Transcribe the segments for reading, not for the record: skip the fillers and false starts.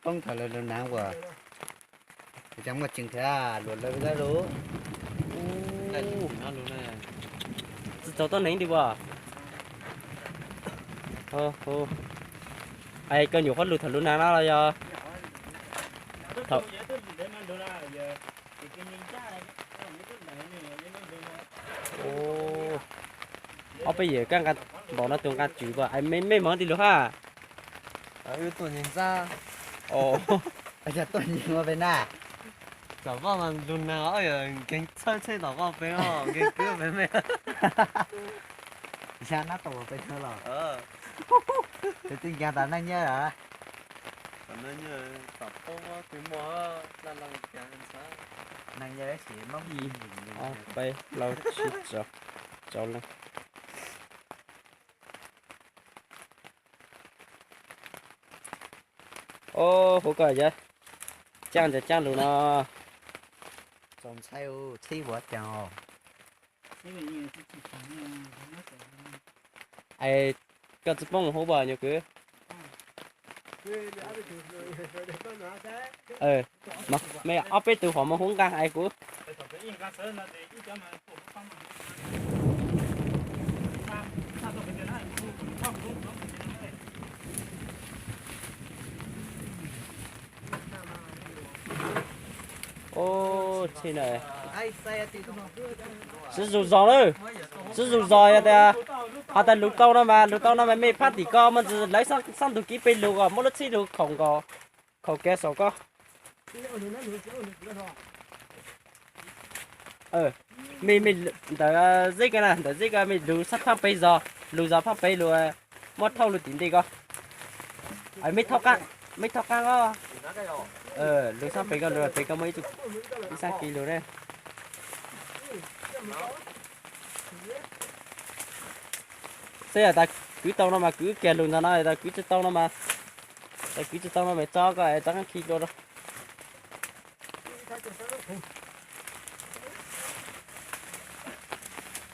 phong thở lên nắng quá trong một chừng thế à luôn lên ra lú Đây nó luôn này. Cháu tao nén đi qua. Ai cơn nhiều phát lụt thật luôn nè nó là do. Thật. Ô. Ở bây giờ các bọn nó từng ăn chữ và ai mấy mấy món đi được ha. Ở tuần nhìn ra Ồ. bây giờ tôi nhìn vào bên nào cháu bảo mà luôn nào ở cái chơi đó vào bên đó cái cứ bên mẹ sao nó tụ bên thôi rồi ờ thì tin nhà ta nó nhớ hả còn nó như tập tốt quá cái mỏ là làm cái sao năng nhớ chỉ mong gì Bây lâu chít rồi. Cháu lên. Ô, hổ cờ vậy. Chang luôn nó. trồng sao thi vợ chồng Ai cái chụp bông hổ bờ nhiều cứ. Mà mày ấp cái từ họ mà không gan ai cứ. Ô, thế này. ai xe thì Sử dụng giò đấy. Sử dụng giò ya ta. Họ ta lục tao nó mà mày phát thì co mà lấy sang tụ kí bên lục à, mỗi lúc xí lục không kẻ sổ co. Mình đợi dây cái này, đợi dây cái mình lục sắp phát bây giờ, lục giờ phát bây lục mất thâu lục tiền đi co. Ai mấy thóc căng co. Lục sắp bây giờ lục bây giờ mấy chục, sang kilo đây. Thế là ta cứ tao nó mà cứ kẹt luôn ra nó ta cứ cho tao nó mà ta cứ cho tao nó mày cho cái chắc khi đó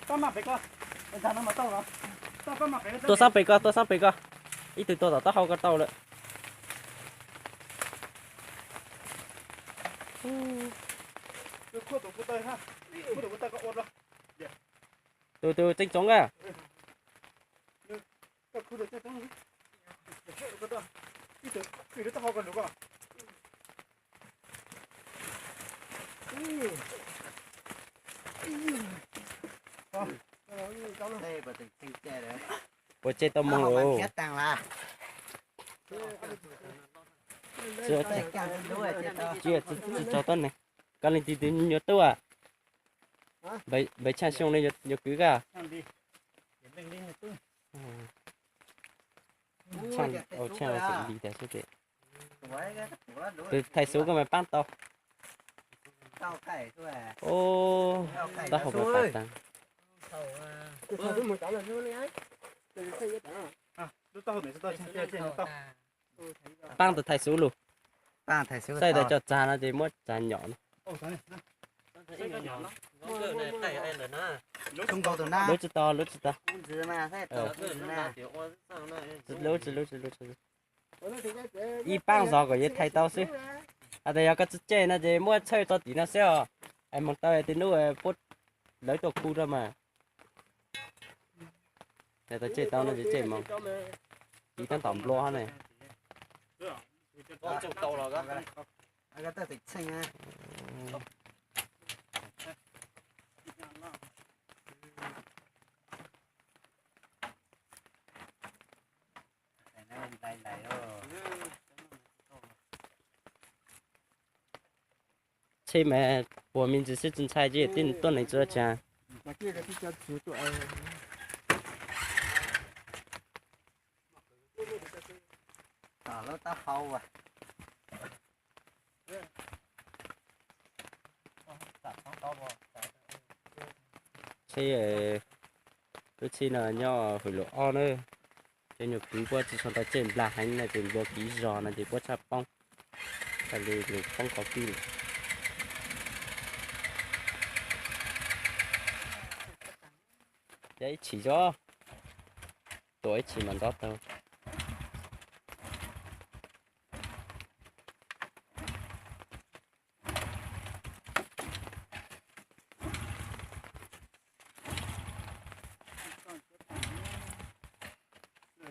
tao mà phải coi thằng nó mà tao đó tao có mà phải tôi sắp bị coi ít từ tôi tao không có tao nữa tôi khô tụ tay ha khô tụ tay có ổn rồi tôi tính chống à tao khô tụ tay tao có đó ít từ tao không còn được à đây bà tình sinh chơi đấy của chơi tao mong không rồi ăn khét tăng là chưa chơi càng đúng rồi chơi tao chưa cho tao này cái này thì nhớ tôi à bảy cha xong này nhớ cứ cả cha là gì để số tiền từ thay số cái mày bán tao tao cày thôi à ô tao không có phải tăng tao mày tao chơi tao bán từ thay số luôn ba thầy sư xây để cho cha nó chỉ mất cha nhỏ không có tụi na lối cho to chứ mà thế tụi na lối y bán giò của y thay tao xí à đây cái chơi nó chỉ mua chơi cho tí nó xíu em mong tao thì nuôi bút lấyตัวkhu ra mà để tao chơi tao nó chỉ chơi mong chỉ tao tỏm lo này con chục tàu là cái tao thích xanh á này chơi mà 我们只是种菜这点都能做家 mà kia cái cho chú tụi nó tao hâu à chơi tôi chơi là nhỏ hồi lộ on nữa chơi nhiều cứ qua chỉ còn ta chơi là hành này tiền vô ký giò này thì qua chập bông tại vì không có pin đấy chỉ cho tuổi chỉ mình đó thôi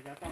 giờ tao